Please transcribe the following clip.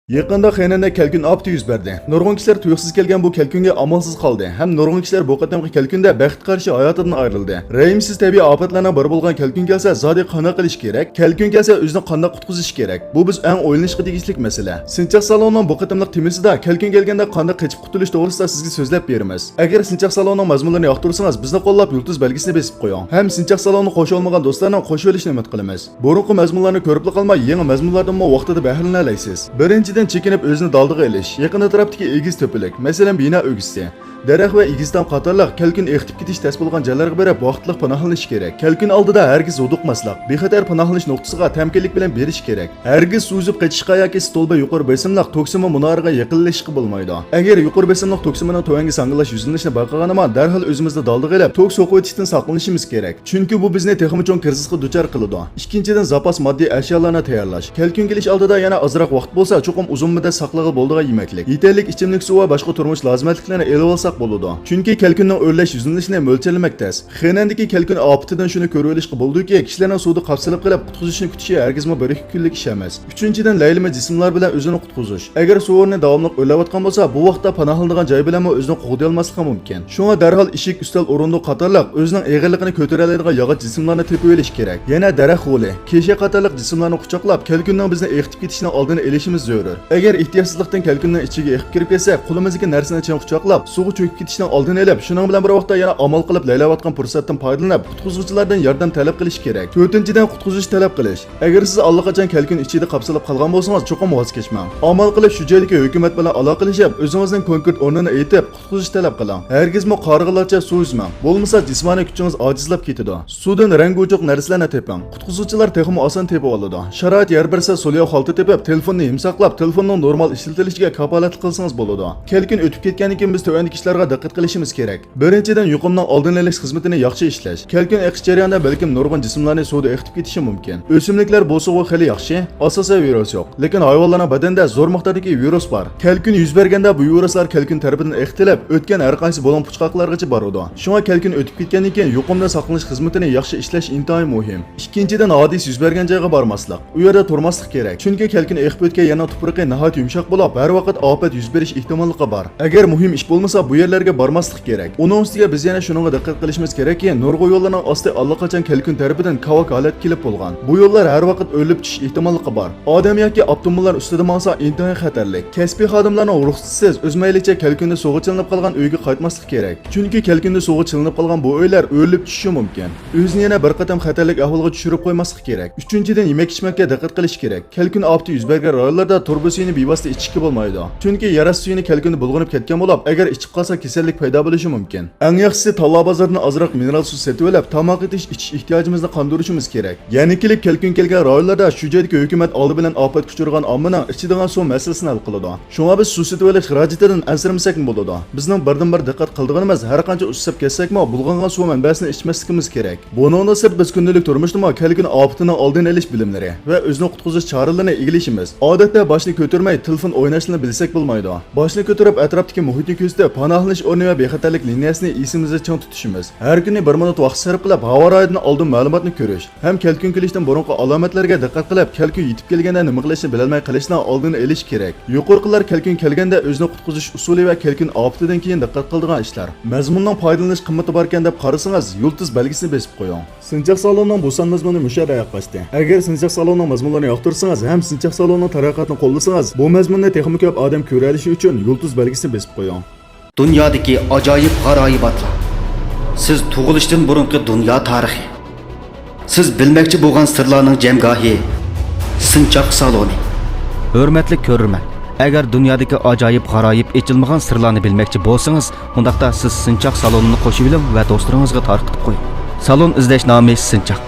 Yaqında Xenanda kelkun apti yuz berdi. Nurg'un kishilar tuyuqsiz kelgan bu kelkunga amalsiz qoldi. Ham nurg'un kishilar bu qatamqi kelkunda baxt qarshi hayotidan ayrildi. Rayimsiz tabiiy ofatlardan biri bo'lgan kelkun kelsa, zodi qanday qilish kerak? Kelkun kelsa o'zini qanday qutqizish kerak? Bu biz eng o'ylanishga tegishli masala. Sinchaq salonning bu qatamliq temasida kelkun kelganda qanday qochib qutulish to'g'risida sizga so'zlab beramiz. Agar Sinchaq salonning mazmunlarini yoqtirsangiz, bizni qo'llab yulduz belgisini besib qo'ying. Ham Sinchaq salonni qo'shib olmagan do'stlarning qo'shib olishini umid qilamiz. Burunqi mazmunlarni ko'rib qolmay, yangi mazmunlardan vaqtida bahramlana olasiz. Birinchidan chekinib o'zini daldığı elish, yaqin atrofdagi egiz to'pilik, masalan bino o'gisi, daraxt va egizdan qatorliq kelkun eqitib ketish tas bo'lgan joylarga borib vaqtliq panohlanish kerak. Kelkun oldida hargiz uduqmaslik, bexatar panohlanish nuqtasiga tamkinlik bilan berish kerak. Hargiz suzib qochishga yoki stolba yuqori besimliq toksima munoriga yaqinlashishga bo'lmaydi. Agar yuqori besimliq toksimining to'yanga sangilash yuzinishni bayqaganima, darhol o'zimizda daldığı elib, tok so'qib o'tishdan saqlanishimiz kerak. Chunki bu bizni texmi cho'ng krizisga duchor qiladi. Ikkinchidan zapas moddiy ashyolarni tayyorlash. Kelkun kelish oldida yana ozroq vaqt bo'lsa, cho'qim uzun muddat saqlag'i bo'ldigan yemaklik, yetarlik ichimlik suv va boshqa turmush lozimliklarni elib olsak bo'ladi. Chunki kelkunning o'rlash yuzinishini mo'ljallamak tez. Xenandagi kelkun opitidan shuni ko'rib olishga bo'ldiki, kishilarning suvda qapsilib qilib qutqizishni kutishi hargizmi bir kunlik ish emas. Uchinchidan laylama jismlar bilan o'zini qutqizish. Agar suvni davomli o'rlayotgan bo'lsa, bu vaqtda panohlanadigan joy bilan o'zini qo'g'day olmasligi mumkin. Shunga darhol eshik, ustal, o'rindiq qatorliq o'zining eg'irligini ko'tara oladigan yog'och jismlarni tepib olish kerak. Yana daraxt g'uli, kesha qatorliq jismlarni quchoqlab, kelkunning bizni eqitib ketishini oldini olishimiz zarur. Agar ehtiyotsizlikdan kelkunning ichiga eqib kirib kelsa, qo'limizdagi narsani chang quchoqlab, suvga cho'kib ketishni oldini olib, shuning bilan bir vaqtda yana amal qilib laylayotgan fursatdan foydalanib, qutqizuvchilardan yordam talab qilish kerak. To'rtinchidan qutqizish talab qilish. Agar siz allaqachon kelkun ichida qapsilib qolgan bo'lsangiz, cho'qim voz kechmang. Amal qilib shu joydagi hukumat bilan aloqalashib, o'zingizning konkret o'rnini aytib, qutqizish talab qiling. Hargizmi qarg'ilarcha suv izmang. Bo'lmasa jismoniy kuchingiz ojizlab ketadi. Suvdan rango'chiq narsalarni teping. Qutqizuvchilar texmi oson tepib oladi. Sharoit yer bersa, so'liyoq holda tepib, telefonni himsaqlab, telefonning normal ishlatilishiga kafolat qilsangiz bo'ladi. Kelkun o'tib ketgandan keyin biz tövandagi ishlarga diqqat qilishimiz kerak. Birinchidan yuqumning oldini olish xizmatini yaxshi ishlash. Kelkun eqish jarayonida balkim nurg'un jismlarni suvda eqitib ketishi mumkin. O'simliklar bo'lsa-ku xili yaxshi, asosan virus yo'q. Lekin hayvonlarning badanida zo'r miqdordagi virus bor. Kelkun yuz berganda bu viruslar kelkun tarafidan eqitilib, o'tgan har qaysi bo'lim puchqoqlargacha boradi. Shunga kelkun o'tib ketgandan keyin yuqumdan saqlanish xizmatini yaxshi ishlash intayin muhim. Ikkinchidan hodis yuz bergan joyga bormaslik. U yerda turmaslik kerak. Chunki kelkun eqib o'tgan yana tuproqi nihoyat yumshoq bo'lib, har vaqt ofat yuz berish ehtimolligi bor. Agar muhim ish bo'lmasa, bu yerlarga bormaslik kerak. Uning ustiga biz yana shunga diqqat qilishimiz kerakki, nurg'u yo'llarning osti allaqachon kelkun tarafidan kavak holat kelib bo'lgan. Bu yo'llar har vaqt o'lib tushish ehtimolligi bor. Odam yoki avtomobillar ustida bo'lsa intayin xatarli. Kasbiy xodimlarning ruxsatsiz o'z maylicha kelkunda suvga chilinib qolgan uyga qaytmaslik kerak. Chunki kelkunda suvga chilinib qolgan bu uylar o'lib tushishi mumkin. O'zini yana bir qatam xatarlik ahvolga tushirib qo'ymaslik kerak. Uchinchidan yemak ichmakka diqqat qilish kerak. Kelkun ofati yuz bergan rayonlarda turba suyini bevosita ichishga bo'lmaydi. Chunki yaras suyini kelkunda bulg'anib ketgan bo'lib, agar ichib qolsa kasallik paydo bo'lishi mumkin. Eng yaxshisi talla bozordan ozroq mineral suv sotib olib, tomoq ichish ehtiyojimizni qondirishimiz kerak. Yana kelib kelkun kelgan rayonlarda shu joydagi hukumat oldi bilan ofat kuchirgan ommaning ichidigan suv masalasini hal qiladi. Shunga biz suv sotib olish xarajatidan ansirmasak bo'ladi. Bizning birdan-bir diqqat qildig'imiz har qancha ushlab kelsakmi, bulg'angan suv manbasini ichmasligimiz kerak. Bundan sirt biz kundalik turmushdami kelkun ofatining oldini olish bilimlari va o'zni qutqizish choralarini egilishimiz. Odatda boshni ko'tarmay telefon o'ynashni bilsak bo'lmaydi. Boshni ko'tarib atrofdagi muhitni kuzatib, panohlanish o'rni va bexatarlik liniyasini esimizda chang tutishimiz. Har kuni 1 minut vaqt sarf qilib, havo rayidan oldin ma'lumotni ko'rish, ham kelkun kelishdan burunqi alomatlarga diqqat qilib, kelkun yetib kelganda nima qilishni bilolmay qilishni oldini olish kerak. Yuqorqilar kelkun kelganda o'zini qutqizish usuli va kelkun ofatidan keyin diqqat qiladigan ishlar. Mazmundan foydalanish qimmati bor ekan deb qarasangiz, yulduz belgisini besib qo'ying. Sinchaq salonning bu son mazmuni musharra yaqashdi. Agar Sinchaq salonning mazmunlarini yoqtirsangiz, ham Sinchaq salonning taraqqiyotini qo'llasangiz, bu mazmunni texmi ko'p odam ko'ra olishi uchun yulduz belgisini besib qo'ying. Dunyodagi ajoyib g'aroyibotlar. Siz tug'ilishdan burungi dunyo tarixi. Siz bilmoqchi bo'lgan sirlarning jamgohi. Sinchaq saloni. Hurmatli ko'rurman. Agar dunyodagi ajoyib g'aroyib echilmagan sirlarni bilmoqchi bo'lsangiz, undaqda siz Sinchaq salonini qo'shib oling va do'stlaringizga tarqatib qo'ying. Salon izlash nomi Sinchaq.